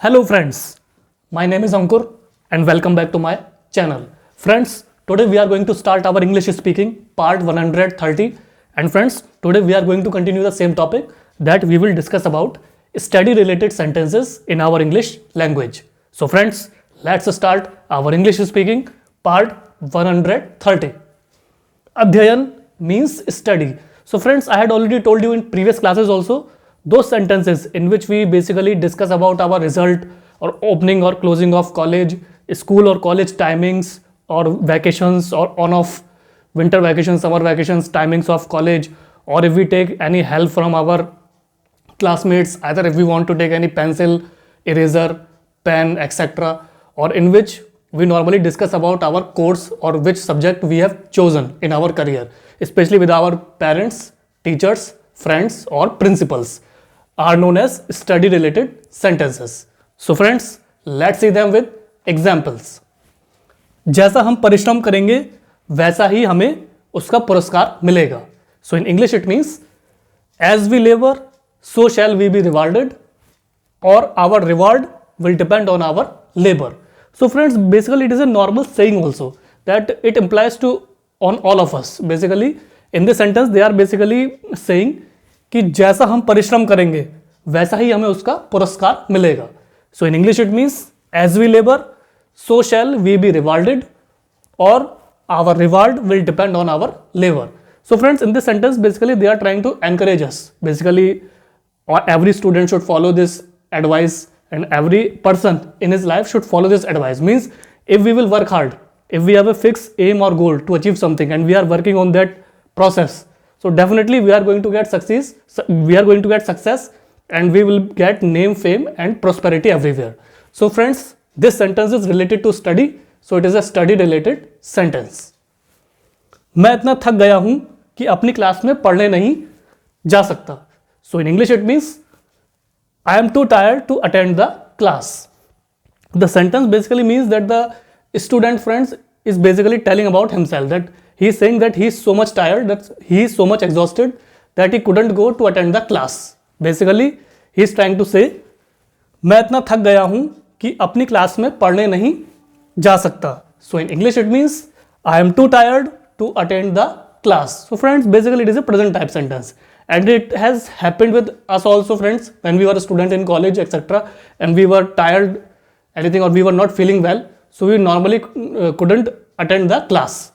Hello friends, my name is Ankur and welcome back to my channel. Friends, today we are going to start our English speaking part 130 and friends, today we are going to continue the same topic that we will discuss about study related sentences in our English language. So friends, let's start our English speaking part 130. Adhyayan means study. So friends, I had already told you in previous classes also, those sentences in which we basically discuss about our result or opening or closing of college, school or college timings or vacations or on off winter vacations, summer vacations, timings of college, or if we take any help from our classmates, either if we want to take any pencil, eraser, pen, etc., or in which we normally discuss about our course or which subject we have chosen in our career, especially with our parents, teachers, friends, or principals, are known as study related sentences. So friends, let's see them with examples. जैसा हम परिश्रम करेंगे वैसा ही हमें उसका पुरस्कार मिलेगा. So in English it means as we labor so shall we be rewarded, or our reward will depend on our labor. So friends, basically it is a normal saying also that it implies to on all of us. Basically in this sentence they are basically saying कि जैसा हम परिश्रम करेंगे वैसा ही हमें उसका पुरस्कार मिलेगा. So in English it means as we labour so shall we be rewarded, और our reward will depend on our labour. So friends, in this sentence basically they are trying to encourage us. Basically every student should follow this advice and every person in his life should follow this advice. Means if we will work hard, if we have a fixed aim or goal to achieve something and we are working on that process, so definitely we are going to get success and we will get name, fame and prosperity everywhere. So friends, this sentence is related to study, so it is a study related sentence. मैं इतना थक गया हूं कि अपनी class में पढ़ने नहीं जा सकता. So in English it means I am too tired to attend the class. The sentence basically means that the student, friends, is basically telling about himself, that he is saying that he is so much tired, that he is so much exhausted that he couldn't go to attend the class. Basically he is trying to say मैं इतना थक गया हूं कि अपनी class में पढ़ने नहीं जा सकता. So in English it means I am too tired to attend the class. So friends, basically it is a present type sentence and it has happened with us also, friends, when we were a student in college, etc., and we were tired anything or we were not feeling well, so we normally couldn't attend the class.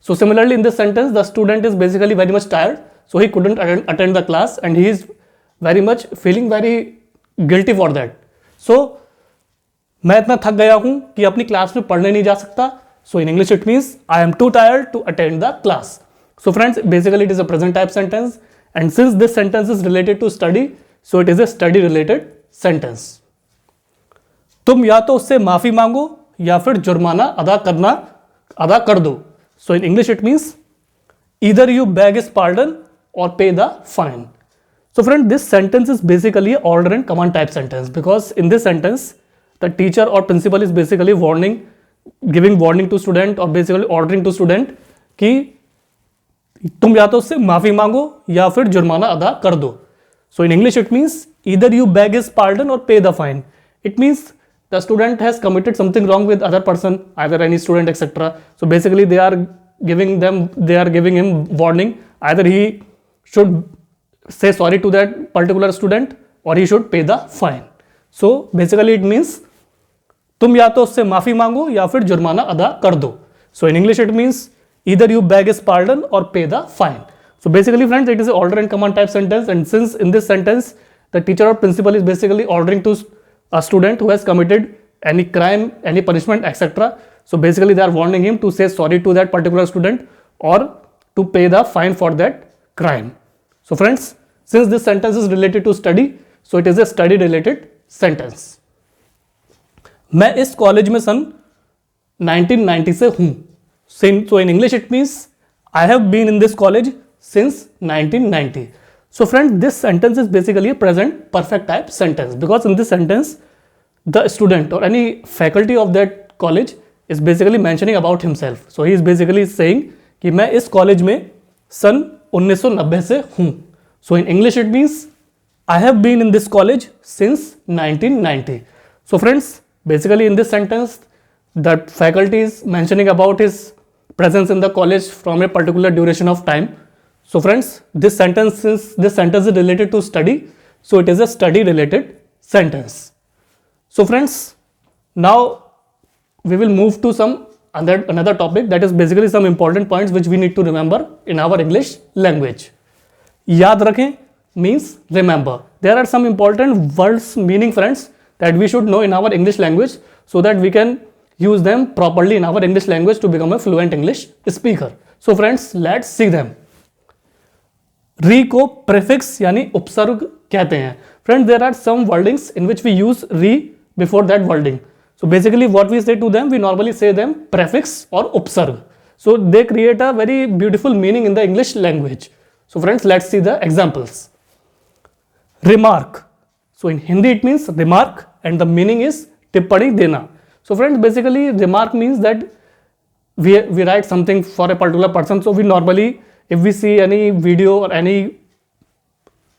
So similarly in this sentence the student is basically very much tired, so he couldn't attend the class and he is very much feeling very guilty for that. So मैं इतना थक गया हूं कि अपनी class में पढ़ने नहीं जा सकता. So in English it means I am too tired to attend the class. So friends, basically it is a present type sentence, and since this sentence is related to study, so it is a study related sentence. तुम या तो उससे माफी मांगो या फिर जुर्माना अदा कर दो. So in English it means either you beg his pardon or pay the fine. So friend, this sentence is basically an order and command type sentence, because in this sentence the teacher or principal is basically giving warning to student, or basically ordering to student कि तुम या तो उससे माफी मांगो या फिर जुर्माना अदा कर दो. So in English it means either you beg his pardon or pay the fine. It means the student has committed something wrong with other person, either any student, etc. So basically they are giving him warning, either he should say sorry to that particular student or he should pay the fine. So basically it means तुम या तो उससे माफी मांगो या फिर जुर्माना अदा कर दो. So in English it means either you beg his pardon or pay the fine. So basically friends, it is an order and command type sentence, and since in this sentence the teacher or principal is basically ordering to a student who has committed any crime, any punishment, etc., so basically they are warning him to say sorry to that particular student or to pay the fine for that crime. So friends, since this sentence is related to study, so it is a study related sentence. मैं इस college में सन 1990 से हूं. So in English it means I have been in this college since 1990. So friends, this sentence is basically a present perfect type sentence, because in this sentence the student or any faculty of that college is basically mentioning about himself. So he is basically saying कि मैं इस college में सन 1990 से हूं. So in English it means I have been in this college since 1990. So friends, basically in this sentence, the faculty is mentioning about his presence in the college from a particular duration of time. So friends, this sentence is related to study. So it is a study related sentence. So friends, now we will move to some another topic, that is basically some important points which we need to remember in our English language. याद रखें means remember. There are some important words meaning friends that we should know in our English language so that we can use them properly in our English language to become a fluent English speaker. So friends, let's see them. री को prefix यानी उपसर्ग कहते हैं. Friends, there are some wordings in which we use re before that wording. So basically what we say to them, we normally say them prefix or upsarg. So they create a very beautiful meaning in the English language. So friends, let's see the examples. Remark. So in Hindi it means remark and the meaning is tippani dena. So friends, basically remark means that we write something for a particular person. So we normally, if we see any video or any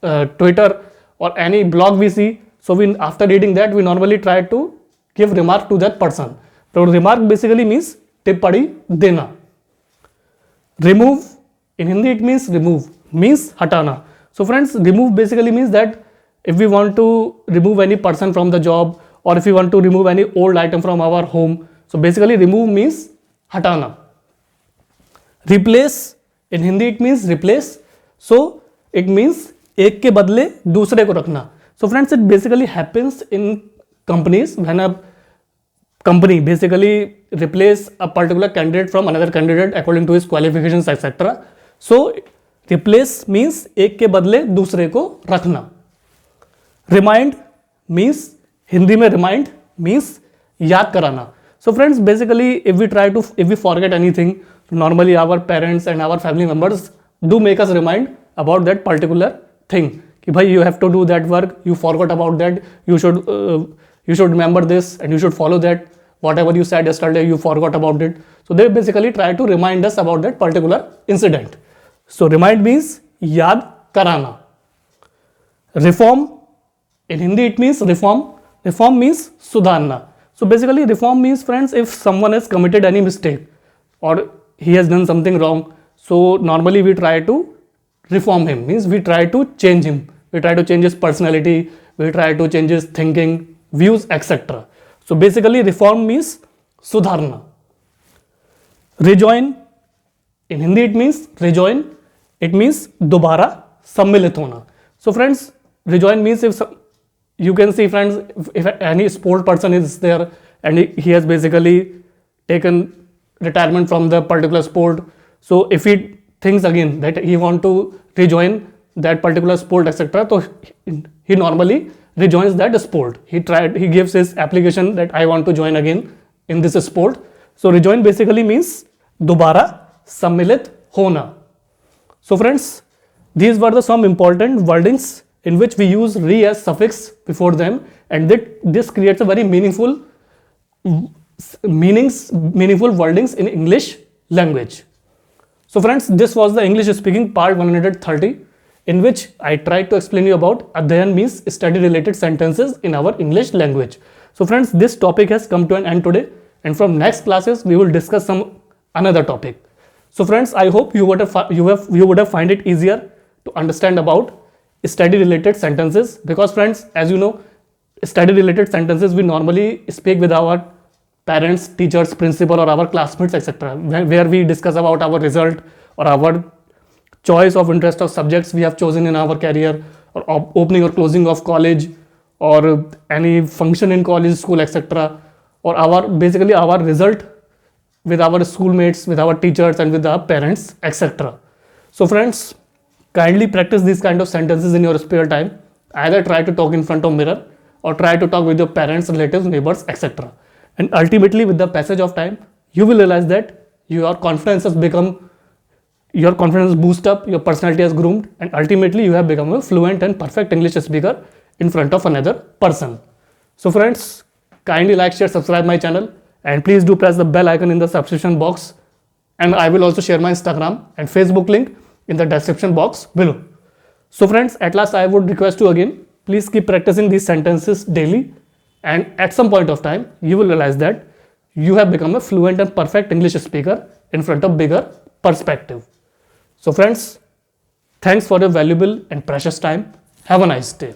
Twitter or any blog we see, so we after reading that we normally try to give remark to that person. So remark basically means tippani dena. Remove, in Hindi it means remove, means hatana. So friends, remove basically means that if we want to remove any person from the job or if we want to remove any old item from our home, so basically remove means hatana. Replace, in Hindi it means replace, so it means एक के बदले दूसरे को रखना. So friends, it basically happens in companies when a company basically replace a particular candidate from another candidate according to his qualifications etc. So replace means एक के बदले दूसरे को रखना. Remind means, हिंदी में remind means याद कराना. So friends, basically if we forget anything, normally our parents and our family members do make us remind about that particular thing. कि भाई you have to do that work, you forgot about that, you should remember this and you should follow that. Whatever you said yesterday, you forgot about it. So they basically try to remind us about that particular incident. So remind means याद कराना. Reform, in Hindi it means reform. Reform means सुधारना. So basically reform means friends, if someone has committed any mistake or he has done something wrong, so normally we try to reform him, means we try to change him. We try to change his personality, we try to change his thinking, views, etc. So basically reform means sudharna. Rejoin, in Hindi it means rejoin, it means dobara सम्मिलित होना. So friends, rejoin means you can see friends, if any sport person is there and he has basically taken retirement from the particular sport, so if he thinks again that he want to rejoin that particular sport etc., so he normally rejoins that sport. He gives his application that I want to join again in this sport. So rejoin basically means दोबारा सम्मिलित होना. So friends, these were the some important wordings in which we use re as suffix before them, and this creates a very meaningful wordings in English language. So friends, this was the English speaking part 130, in which I tried to explain you about Adhyayan means study related sentences in our English language. So friends, this topic has come to an end today, and from next classes we will discuss some another topic. So friends, I hope you would have find it easier to understand about study related sentences, because friends, as you know, study related sentences we normally speak with our parents, teachers, principal or our classmates etc., where we discuss about our result or our choice of interest of subjects we have chosen in our career, or opening or closing of college, or any function in college, school etc., or our result with our schoolmates, with our teachers and with our parents etc. So friends, kindly practice these kind of sentences in your spare time. Either try to talk in front of mirror or try to talk with your parents, relatives, neighbors etc. And ultimately with the passage of time, you will realize that your confidence boost up, your personality has groomed, and ultimately you have become a fluent and perfect English speaker in front of another person. So friends, kindly like, share, subscribe my channel, and please do press the bell icon in the subscription box, and I will also share my Instagram and Facebook link in the description box below. So friends, at last I would request you again, please keep practicing these sentences daily, and at some point of time you will realize that you have become a fluent and perfect English speaker in front of bigger perspective. So friends, thanks for your valuable and precious time. Have a nice day.